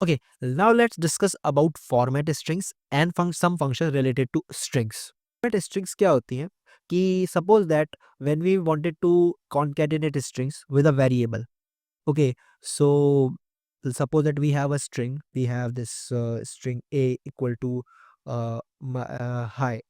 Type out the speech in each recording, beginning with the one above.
Okay, now let's discuss about format strings and some functions related to strings. Format strings क्या होती हैं कि suppose that when we wanted to concatenate strings with a variable. Okay, so suppose that we have a string. We have this string a equal to hi,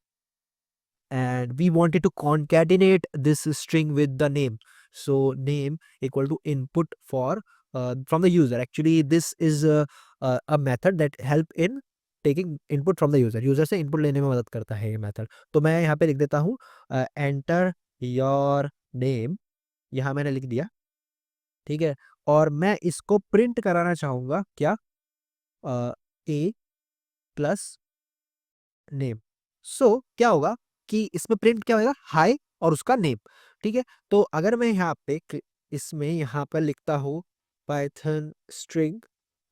and we wanted to concatenate this string with the name. So name equal to input for from the user. Actually, this is a method that help in taking input from the user. User से input लेने में मदद करता है ये method. तो मैं यहाँ पे लिख देता हूँ enter your name. यहाँ मैंने लिख दिया, ठीक है, और मैं इसको प्रिंट कराना चाहूंगा क्या, ए प्लस नेम। सो क्या होगा कि इसमें प्रिंट क्या होगा, हाई और उसका नेम। ठीक है, तो अगर मैं यहाँ पे इसमें यहाँ पर लिखता हूँ पाइथन स्ट्रिंग,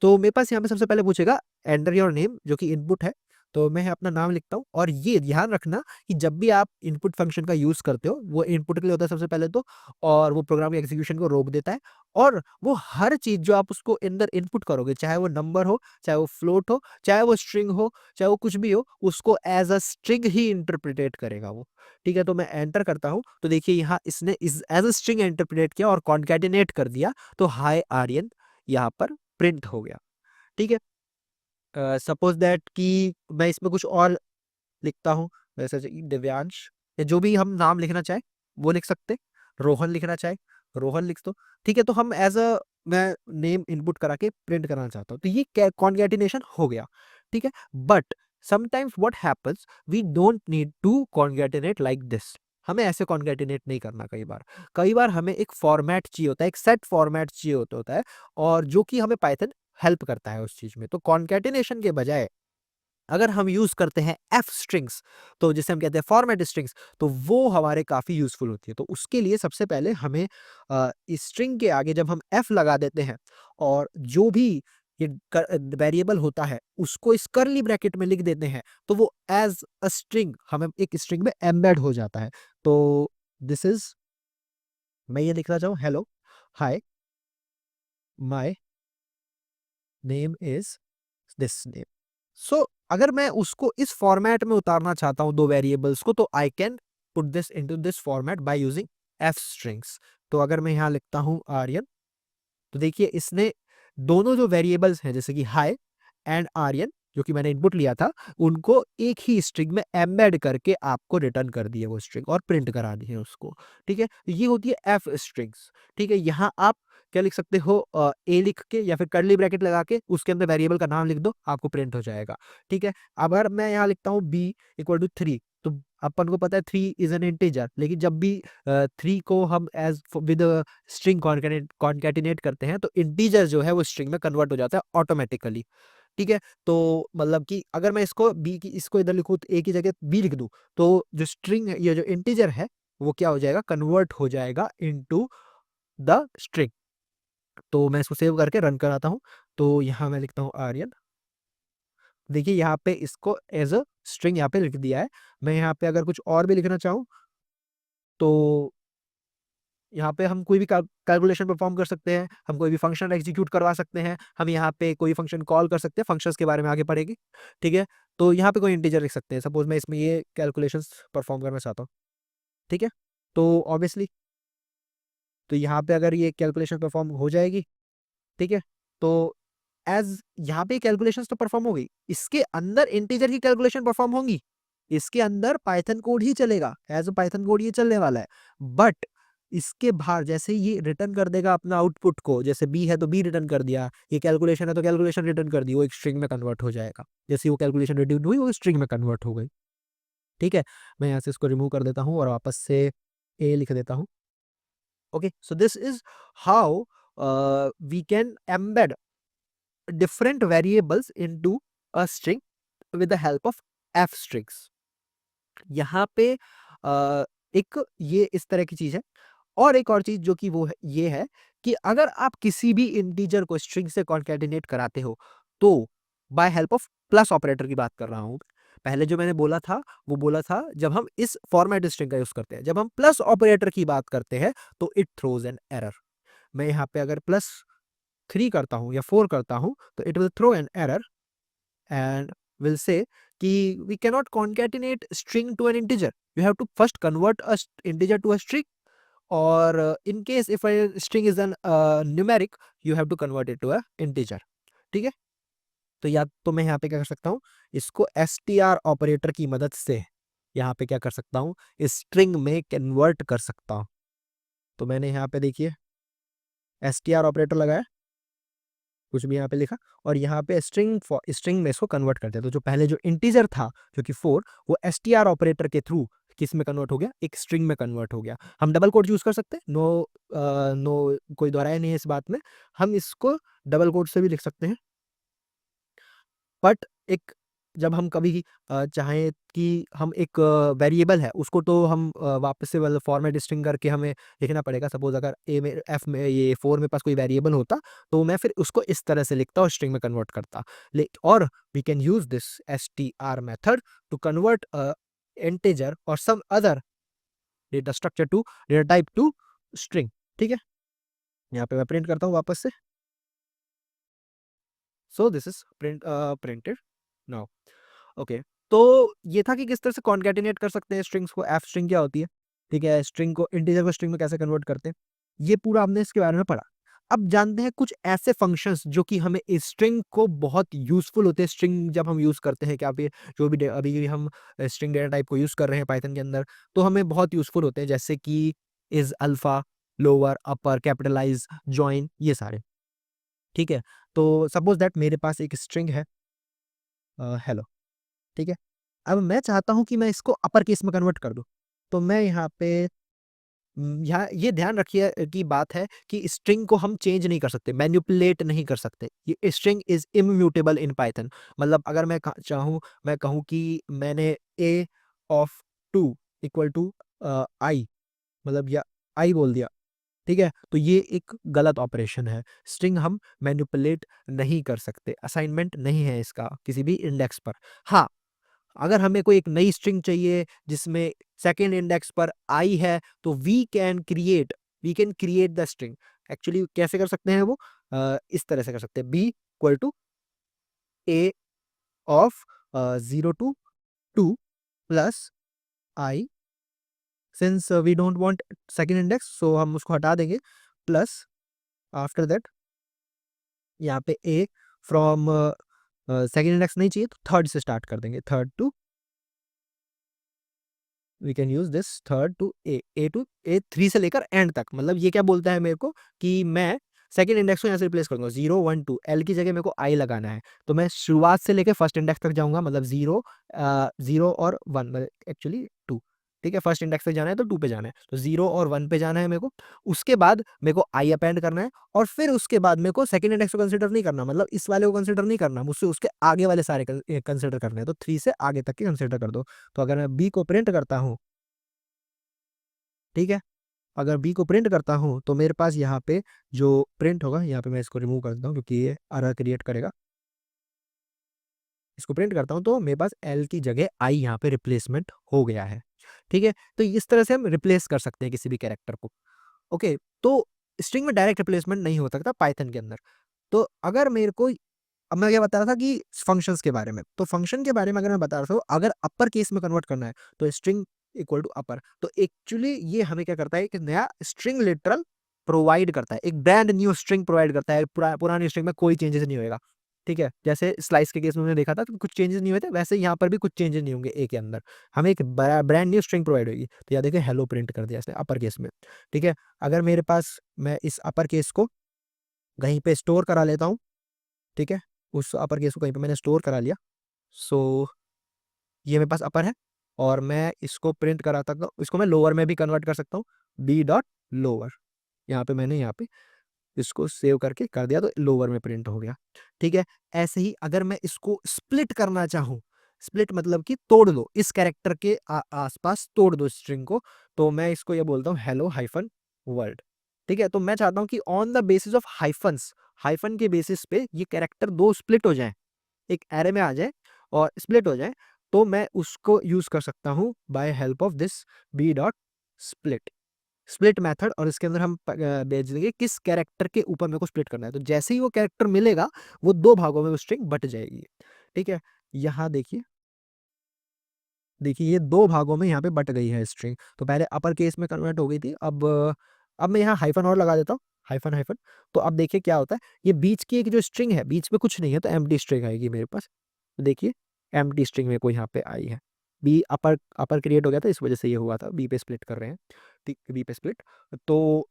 तो मेरे पास यहाँ पे सबसे पहले पूछेगा एंटर योर नेम, जो कि इनपुट है। तो मैं अपना नाम लिखता हूँ, और ये ध्यान रखना कि जब भी आप इनपुट फंक्शन का यूज करते हो, वो इनपुट के लिए होता है सबसे पहले तो, और वो प्रोग्राम के एग्जीक्यूशन को रोक देता है। और वो हर चीज जो आप उसको अंदर इनपुट करोगे, चाहे वो नंबर हो, चाहे वो फ्लोट हो, चाहे वो स्ट्रिंग हो, चाहे वो कुछ भी हो, उसको एज अ स्ट्रिंग ही इंटरप्रिटेट करेगा वो। ठीक है, तो मैं एंटर करता हूं, तो देखिए यहाँ इसने इस एज अ स्ट्रिंग इंटरप्रिटेट किया और कॉन्कैटिनेट कर दिया, तो हाई आर्यन यहाँ पर प्रिंट हो गया। ठीक है, सपोज दैट कि मैं इसमें कुछ और लिखता हूँ, जैसे कि दिव्यांश, या जो भी हम नाम लिखना चाहे वो लिख सकते। रोहन लिखना चाहे रोहन लिख दो। ठीक है, तो हम एज अ मैं नेम इनपुट करा के प्रिंट करना चाहता हूँ, तो ये कॉन्कैटिनेशन हो गया। ठीक है, but sometimes what happens, we don't need to concatenate like this. हमें ऐसे कॉन्कैटिनेट नहीं करना। कई बार हमें एक फॉर्मेट चाहिए होता है, एक सेट फॉर्मेट चाहिए होता है, और जो कि हमें पाइथन हेल्प करता है उस चीज में। तो कॉन्कैटिनेशन के बजाय अगर हम यूज करते हैं एफ स्ट्रिंग्स, तो जिसे हम कहते हैं फॉर्मेट स्ट्रिंग्स, तो वो हमारे काफी यूजफुल होती है। तो उसके लिए सबसे पहले हमें इस स्ट्रिंग के आगे जब हम एफ लगा देते हैं, और जो भी ये वेरिएबल होता है उसको इस कर्ली ब्रैकेट में लिख देते हैं, तो वो एज अ स्ट्रिंग हमें एक स्ट्रिंग में एम्बेड हो जाता है। तो दिस इज, मैं ये लिखना चाहूँ, hello hi my name is this name. So अगर मैं उसको इस फॉर्मेट में उतारना चाहता हूं, दो वेरिएबल्स को, तो I can put this into this format by using F strings. तो अगर मैं यहां लिखता हूं आर्यन, तो देखिए इसने दोनों जो वेरिएबल्स हैं, जैसे कि हाई एंड आर्यन, जो कि मैंने इनपुट लिया था, उनको एक ही स्ट्रिंग में एम्बेड करके आपको रिटर्न कर दिए वो स्ट्रिंग, और प्रिंट करा दिए उसको। ठीक है, ये होती है एफ स्ट्रिंग्स। ठीक है, यहाँ आप क्या लिख सकते हो, ए लिख के या फिर कर्ली ब्रैकेट लगा के उसके अंदर वेरिएबल का नाम लिख दो, आपको प्रिंट हो जाएगा। ठीक है, अगर मैं यहाँ लिखता हूँ बी इक्वल टू 3, तो अपन को पता है 3 इज एन इंटीजर, लेकिन जब भी 3 को हम एज विद स्ट्रिंग कॉन्कैटिनेट करते हैं, तो इंटीजर जो है वो स्ट्रिंग में कन्वर्ट हो जाता है ऑटोमेटिकली। ठीक है, तो मतलब कि अगर मैं इसको बी की इसको इधर लिखूँ, तो ए की जगह बी लिख दूं, तो जो स्ट्रिंग है, ये जो इंटीजर है, वो क्या हो जाएगा, कन्वर्ट हो जाएगा इनटू द स्ट्रिंग। तो मैं इसको सेव करके रन कराता हूँ। तो यहाँ मैं लिखता हूँ आर्यन, देखिए यहाँ पे इसको एज अ स्ट्रिंग यहाँ पे लिख दिया है। मैं यहाँ पे अगर कुछ और भी लिखना चाहूँ, तो यहाँ पे हम कोई भी कैलकुलेशन परफॉर्म कर सकते हैं, हम कोई भी फंक्शन एग्जीक्यूट करवा सकते हैं, हम यहाँ पे कोई फंक्शन कॉल कर सकते हैं। फंक्शंस के बारे में आगे पढ़ेगी। ठीक है, तो यहाँ पे कोई इंटीजर लिख सकते हैं। सपोज मैं इसमें ये कैलकुलेशंस परफॉर्म करना चाहता हूँ। ठीक है, तो ऑब्वियसली, तो यहाँ पे अगर ये कैलकुलेशन परफॉर्म हो जाएगी, ठीक है, तो एज यहाँ पे कैलकुलेशंस तो परफॉर्म हो गई, इसके अंदर इंटीजर की कैलकुलेशन परफॉर्म होंगी, इसके अंदर पाइथन कोड ही चलेगा, एज अ पाइथन कोड ये चलने वाला है। बट इसके बाहर जैसे ये रिटर्न कर देगा अपना आउटपुट को, जैसे बी है तो बी रिटर्न कर दिया, ये कैलकुलेशन है तो कैलकुलेशन रिटर्न कर दी, वो एक स्ट्रिंग में कन्वर्ट हो जाएगा। जैसे वो कैलकुलेशन रिटर्न हुई, वो स्ट्रिंग में कन्वर्ट हो गई। ठीक है, मैं यहाँ से इसको रिमूव कर देता हूँ और वापस से ए लिख देता हूँ। Okay, so this is how we can embed different variables into a string with the help of f strings। यहाँ पे एक ये इस तरह की चीज है। और एक और चीज जो कि वो है, ये है कि अगर आप किसी भी इंटीजर को स्ट्रिंग से कॉन्कैटिनेट कराते हो, तो by help of plus operator की बात कर रहा हूं। पहले जो मैंने बोला था, वो बोला था जब हम इस फॉर्मेट स्ट्रिंग का यूज करते हैं। जब हम प्लस ऑपरेटर की बात करते हैं, तो इट थ्रोज एन एरर। मैं यहाँ पे अगर प्लस 3 करता हूँ या 4 करता हूँ, तो it will throw an error and will say कि we cannot concatenate string to an integer. You have to first convert a integer to a string, or in case if a string is an numeric, you have to convert it to a integer. ठीक है, तो या तो मैं यहाँ पे क्या कर सकता हूँ, इसको str ऑपरेटर की मदद से यहाँ पे क्या कर सकता हूँ, स्ट्रिंग में कन्वर्ट कर सकता हूँ। तो मैंने यहाँ पे देखिए str ऑपरेटर लगाया, कुछ भी यहाँ पे लिखा, और यहाँ पे स्ट्रिंग में इसको कन्वर्ट कर दिया। तो जो पहले जो इंटीजर था जो कि 4, वो str ऑपरेटर के थ्रू किस में कन्वर्ट हो गया, एक स्ट्रिंग में कन्वर्ट हो गया। हम डबल कोट यूज कर सकते हैं, नो कोई दोहराया नहीं है इस बात में। हम इसको डबल कोट से भी लिख सकते हैं, बट एक जब हम कभी चाहें कि हम एक वेरिएबल है उसको तो हम वापस से मतलब फॉर्मेट स्ट्रिंग करके हमें लिखना पड़ेगा। सपोज अगर ए में एफ में ये 4 में पास कोई वेरिएबल होता, तो मैं फिर उसको इस तरह से लिखता और स्ट्रिंग में कन्वर्ट करता। और we can use this str method to convert integer और some other data structure to data type to string. ठीक है, यहाँ पे मैं प्रिंट करता हूँ वापस से। सो this is printed now. Okay, तो ये था कि किस तरह से कॉन्कैटिनेट कर सकते हैं स्ट्रिंग्स को। एफ स्ट्रिंग क्या होती है, ठीक है, स्ट्रिंग को इंटीजर को स्ट्रिंग में कैसे कन्वर्ट करते हैं, ये पूरा हमने इसके बारे में पढ़ा। अब जानते हैं कुछ ऐसे फंक्शंस जो कि हमें स्ट्रिंग को बहुत यूजफुल होते हैं। स्ट्रिंग जब हम यूज करते हैं, क्या भी जो भी अभी भी हम स्ट्रिंग डेटा टाइप को यूज कर रहे हैं पाइथन के अंदर, तो हमें बहुत यूजफुल होते हैं, जैसे कि is, alpha, lower, upper, capitalize, join, ये सारे। ठीक है, तो सपोज दैट मेरे पास एक स्ट्रिंग है हेलो, ठीक है। अब मैं चाहता हूँ कि मैं इसको अपर केस में कन्वर्ट कर दूँ। तो मैं यहाँ पे यहाँ ये ध्यान रखिए कि बात है कि स्ट्रिंग को हम चेंज नहीं कर सकते, मैनिपुलेट नहीं कर सकते। ये string is immutable in Python. मतलब अगर मैं चाहूँ, मैं कहूँ कि मैंने a of 2 equal to i, मतलब या i बोल दिया, ठीक है? तो ये एक गलत ऑपरेशन है। स्ट्रिंग हम मैनिपुलेट नहीं कर सकते, असाइनमेंट नहीं है इसका किसी भी इंडेक्स पर। हाँ, अगर हमें कोई एक नई स्ट्रिंग चाहिए जिसमें सेकंड इंडेक्स पर आई है, तो we can create the string. Actually कैसे कर सकते हैं वो, इस तरह से कर सकते हैं, B equal to A of 0 to 2 plus I, since we don't want second index, so हम उसको हटा देंगे, प्लस आफ्टर दैट यहाँ पे ए फ्रॉम सेकंड इंडेक्स नहीं चाहिए तो थर्ड से स्टार्ट कर देंगे, third to, we can use this third to A to A 3 से लेकर एंड तक। मतलब ये क्या बोलता है मेरे को कि मैं सेकंड इंडेक्स को यहाँ से रिप्लेस करूंगा, 0 1 2, एल की जगह मेरे को आई लगाना है, तो मैं शुरुआत से लेकर फर्स्ट इंडेक्स तक जाऊंगा, मतलब 0 और 1, मतलब एक्चुअली 2। ठीक है, फर्स्ट इंडेक्स तक जाना है तो 2 पे जाना है, तो 0 और 1 पे जाना है मेरे को। उसके बाद मेरे को आई अपेंड करना है, और फिर उसके बाद मेरे को सेकंड इंडेक्स को कंसिडर नहीं करना, मतलब इस वाले को कंसिडर नहीं करना, मुझसे उसके आगे वाले सारे कंसिडर करने हैं। तो 3 से आगे तक के कंसिडर कर दो। तो अगर मैं बी को प्रिंट करता हूँ, ठीक है, अगर बी को प्रिंट करता हूँ तो मेरे पास यहाँ पे जो प्रिंट होगा, यहाँ पे मैं इसको रिमूव कर देता हूँ क्योंकि ये एरर क्रिएट करेगा। इसको प्रिंट करता हूँ तो मेरे पास एल की जगह आई यहाँ पे रिप्लेसमेंट हो गया है। ठीक है, तो इस तरह से हम रिप्लेस कर सकते हैं किसी भी कैरेक्टर को। ओके, तो स्ट्रिंग में डायरेक्ट रिप्लेसमेंट नहीं हो सकता पाइथन के अंदर। तो अगर मेरे को, अब मैं क्या बता रहा था कि फंक्शंस के बारे में, तो फंक्शन के बारे में अगर मैं बता रहा था, अगर अपर केस में कन्वर्ट करना है तो स्ट्रिंग इक्वल टू अपर, तो एक्चुअली ये हमें क्या करता है, एक नया स्ट्रिंग लिटरल प्रोवाइड करता है, एक ब्रांड न्यू स्ट्रिंग प्रोवाइड करता है। पुरानी स्ट्रिंग में कोई चेंजेस नहीं होगा। ठीक है, जैसे स्लाइस के केस में हमने देखा था तो कुछ चेंजेस नहीं हुए थे, वैसे यहाँ पर भी कुछ चेंजेस नहीं होंगे ए के अंदर, हमें एक ब्रांड न्यू स्ट्रिंग प्रोवाइड होगी। तो यहाँ देखिए हेलो प्रिंट कर दिया इसने अपर केस में। ठीक है, अगर मेरे पास, मैं इस अपर केस को कहीं पे स्टोर करा लेता हूँ, ठीक है, उस अपर केस को कहीं पे मैंने स्टोर करा लिया, सो ये मेरे पास अपर है, और मैं इसको प्रिंट कराता हूँ, इसको मैं लोअर में भी कन्वर्ट कर सकता हूँ, बी डॉट लोअर। यहाँ पे मैंने यहाँ पे इसको सेव करके कर दिया तो लोअर में प्रिंट हो गया। ठीक है, ऐसे ही अगर मैं इसको स्प्लिट करना चाहूँ, स्प्लिट मतलब कि तोड़ दो, इस कैरेक्टर के आसपास तोड़ दो स्ट्रिंग को, तो मैं इसको ये बोलता हूँ हेलो हाइफन वर्ल्ड। ठीक है, तो मैं चाहता हूँ कि on the basis of hyphens, hyphen के बेसिस पे ये कैरेक्टर दो स्प्लिट हो जाए, एक एरे में आ जाए और स्प्लिट हो जाए, तो मैं उसको यूज कर सकता हूँ by help of this B dot split. Split method, और इसके अंदर हम भेज देंगे किस कैरेक्टर के ऊपर मेरे को स्प्लिट करना है। तो जैसे ही वो कैरेक्टर मिलेगा वो 2 भागों में वो स्ट्रिंग बट जाएगी। ठीक है, यहाँ देखिए, देखिए ये 2 भागों में यहाँ पे बट गई है स्ट्रिंग। तो पहले अपर केस में कन्वर्ट हो गई थी, अब मैं यहाँ हाइफन और लगा देता हूँ, हाइफन हाइफन। तो अब देखिए क्या होता है, ये बीच की एक जो स्ट्रिंग है, बीच में कुछ नहीं है तो एम्प्टी स्ट्रिंग आएगी मेरे पास। तो देखिए एम्प्टी स्ट्रिंग मेरे को यहाँ पे आई है। बी अपर अपर क्रिएट हो गया था, इस वजह से ये हुआ था, बी पे स्प्लिट कर रहे हैं, ठीक, बी पे स्प्लिट। तो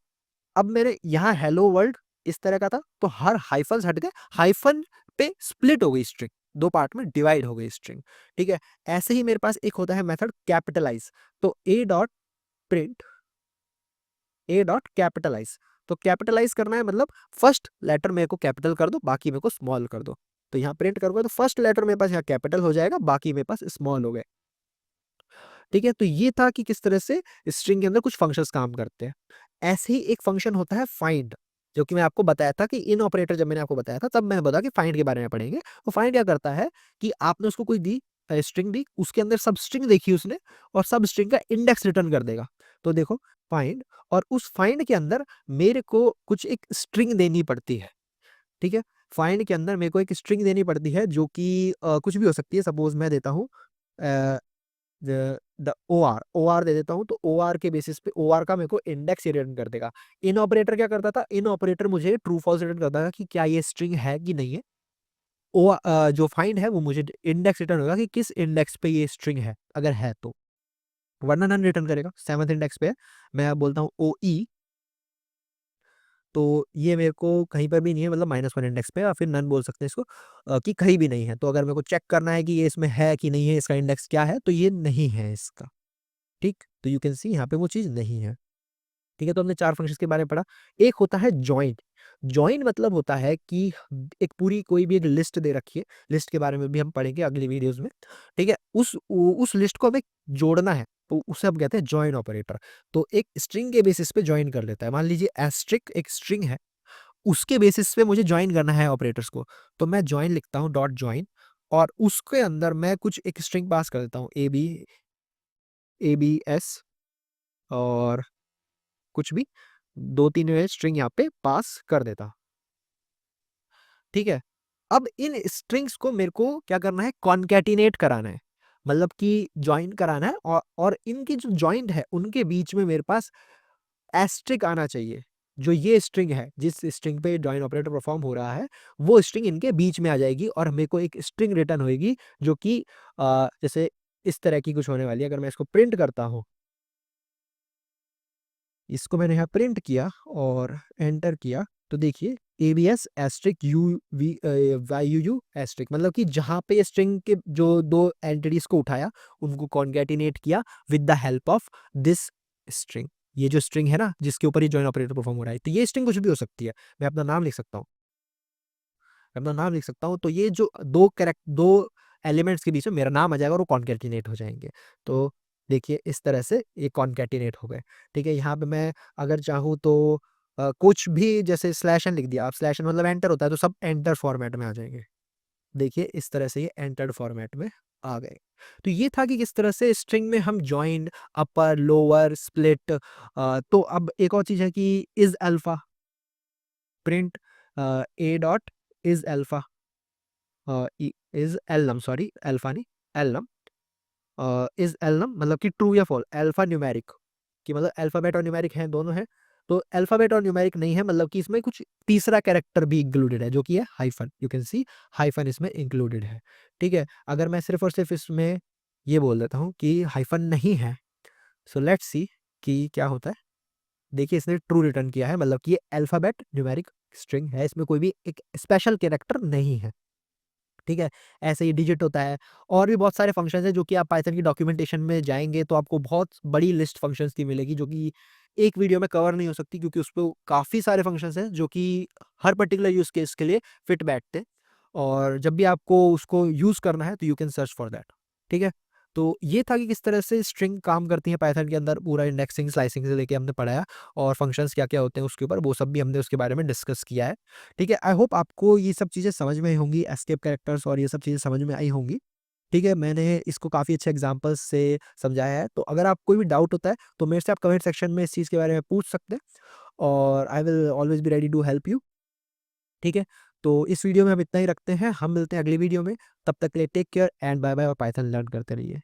अब मेरे यहाँ हेलो वर्ल्ड इस तरह का था, तो हर हाइफन हट गए, हाइफन पे स्प्लिट हो गई स्ट्रिंग, 2 पार्ट में डिवाइड हो गई स्ट्रिंग। ठीक है, ऐसे ही मेरे पास एक होता है मेथड कैपिटलाइज। तो A dot print A dot capitalize. तो कैपिटलाइज करना है मतलब फर्स्ट लेटर मेरे को कैपिटल कर दो, बाकी मेरे को स्मॉल कर दो। तो यहाँ प्रिंट करूंगा तो फर्स्ट लेटर मेरे पास यहाँ कैपिटल हो जाएगा, बाकी मेरे पास स्मॉल हो गए। ठीक है, तो ये था कि किस तरह से स्ट्रिंग के अंदर कुछ फंक्शंस काम करते हैं। ऐसे ही एक फंक्शन होता है फाइंड, जो कि मैं आपको बताया था कि इन ऑपरेटर, जब मैंने आपको बताया था तब मैं बता कि फाइंड के बारे में पढ़ेंगे। तो फाइंड क्या करता है कि आपने उसको कोई दी स्ट्रिंग दी, उसके अंदर सब स्ट्रिंग देखी उसने, और सब स्ट्रिंग का इंडेक्स रिटर्न कर देगा। तो देखो फाइंड, और उस फाइंड के अंदर मेरे को कुछ एक स्ट्रिंग देनी पड़ती है। ठीक है, फाइंड के अंदर मेरे को एक स्ट्रिंग देनी पड़ती है, जो कि कुछ भी हो सकती है। सपोज मैं देता हूँ द ओ आर दे देता हूँ, तो ओ आर के बेसिस पे ओ आर का मेरे को इंडेक्स रिटर्न कर देगा। इन ऑपरेटर क्या करता था, इन ऑपरेटर मुझे ट्रू फॉल्स रिटर्न करता था कि क्या ये स्ट्रिंग है कि नहीं है। जो फाइंड है वो मुझे इंडेक्स रिटर्न होगा कि किस इंडेक्स पे ये स्ट्रिंग है, अगर है तो, वरना नन रिटर्न करेगा। 7th इंडेक्स पे है, मैं अब बोलता हूँ ओ ई, तो ये मेरे को कहीं पर भी नहीं है, मतलब -1 इंडेक्स पे, या फिर नन बोल सकते हैं इसको, कि कहीं भी नहीं है। तो अगर मेरे को चेक करना है कि ये इसमें है कि नहीं है, इसका इंडेक्स क्या है, तो ये नहीं है इसका। ठीक, तो यू कैन सी यहाँ पे वो चीज नहीं है। ठीक है, तो हमने 4 फंक्शंस के बारे में पढ़ा। एक होता है जॉइन। जॉइन मतलब होता है कि एक पूरी कोई भी एक लिस्ट दे रखी है, लिस्ट के बारे में भी हम पढ़ेंगे अगली वीडियोस में। ठीक है, उस लिस्ट को हमें जोड़ना है, तो उसे हम कहते हैं जॉइन ऑपरेटर। तो एक स्ट्रिंग के बेसिस पे जॉइन कर लेता है। मान लीजिए एस्ट्रिक एक स्ट्रिंग है, उसके बेसिस पे मुझे जॉइन करना है ऑपरेटर्स को, तो मैं जॉइन लिखता हूँ, डॉट जॉइन, और उसके अंदर मैं कुछ एक स्ट्रिंग पास कर देता हूँ, ए बी एस, और कुछ भी 2-3 स्ट्रिंग यहाँ पे पास कर देता। ठीक है, अब इन स्ट्रिंग्स को मेरे को क्या करना है, कॉन्कैटिनेट कराना है, मतलब कि ज्वाइन कराना है, और इनकी जो ज्वाइंट है उनके बीच में मेरे पास एस्ट्रिक आना चाहिए। जो ये स्ट्रिंग है, जिस स्ट्रिंग पे ज्वाइन ऑपरेटर परफॉर्म हो रहा है, वो स्ट्रिंग इनके बीच में आ जाएगी, और मेरे को एक स्ट्रिंग रिटर्न होगी, जो कि जैसे इस तरह की कुछ होने वाली है। अगर मैं इसको प्रिंट करता हूँ, इसको मैंने यहाँ प्रिंट किया और एंटर किया, तो देखिए ABS asterisk U V Y U U asterisk, मतलब कि जहाँ पे स्ट्रिंग के जो 2 एंटिटीज को उठाया, उनको कॉन्कैटिनेट किया with the help of this string. ये जो स्ट्रिंग है ना, जिसके ऊपर ये जॉइन ऑपरेटर परफॉर्म हो रहा है, तो ये स्ट्रिंग कुछ भी हो सकती है। मैं अपना नाम लिख सकता हूँ, अपना नाम लिख सकता हूँ, तो ये जो 2 एलिमेंट्स के बीच में मेरा नाम आ जाएगा और वो कॉन्कैटिनेट हो जाएंगे। तो देखिए इस तरह से ये कॉन्कैटिनेट हो गए। ठीक है, यहाँ पे मैं अगर चाहूँ तो कुछ भी, जैसे स्लैश एन लिख दिया, अब स्लैश एन मतलब एंटर होता है, तो सब एंटर फॉर्मेट में आ जाएंगे। देखिए इस तरह से ये एंटर्ड फॉर्मेट में आ गए। तो ये था कि किस तरह से स्ट्रिंग में हम जॉइंट, अपर, लोअर, स्प्लिट। तो अब एक और चीज है कि is alpha, print A dot is alpha, is alnum, sorry alpha नहीं, एलनम, इज एलनम मतलब कि ट्रू या फॉल, अल्फा न्यूमेरिक, कि मतलब अल्फाबेट और न्यूमेरिक हैं, दोनों हैं। तो अल्फाबेट और न्यूमेरिक नहीं है, मतलब कि इसमें कुछ तीसरा कैरेक्टर भी इंक्लूडेड है, जो कि है hyphen. You can see hyphen इसमें इंक्लूडेड है। ठीक है, अगर मैं सिर्फ और सिर्फ इसमें ये बोल देता हूँ कि हाइफन नहीं है, सो लेट्स सी कि क्या होता है। देखिए इसने ट्रू रिटर्न किया है, मतलब कि ये अल्फाबेट न्यूमेरिक स्ट्रिंग है, इसमें कोई भी एक स्पेशल कैरेक्टर नहीं है। ठीक है, ऐसे ही डिजिट होता है, और भी बहुत सारे फंक्शंस हैं, जो कि आप पाइथन की डॉक्यूमेंटेशन में जाएंगे तो आपको बहुत बड़ी लिस्ट फंक्शंस की मिलेगी, जो कि एक वीडियो में कवर नहीं हो सकती, क्योंकि उस पर काफ़ी सारे फंक्शंस हैं जो कि हर पर्टिकुलर यूज केस के लिए फिट बैठते हैं, और जब भी आपको उसको यूज करना है तो you can search for that. ठीक है, तो ये था कि किस तरह से स्ट्रिंग काम करती है पाइथन के अंदर, पूरा इंडेक्सिंग स्लाइसिंग से लेके हमने पढ़ाया, और फंक्शंस क्या क्या होते हैं उसके ऊपर वो सब भी हमने उसके बारे में डिस्कस किया है। ठीक है, आई होप आपको ये सब चीज़ें समझ में आई होंगी, एस्केप कैरेक्टर्स और ये सब चीज़ें समझ में आई होंगी। ठीक है, मैंने इसको काफ़ी अच्छे एग्ज़ाम्पल्स से समझाया है। तो अगर आप कोई भी डाउट होता है तो मेरे से आप कमेंट सेक्शन में इस चीज़ के बारे में पूछ सकते हैं और I will always be ready to help you. ठीक है? तो इस वीडियो में हम इतना ही रखते हैं। हम मिलते हैं अगली वीडियो में। तब तक के लिए take care and bye bye और पाइथन लर्न करते रहिए।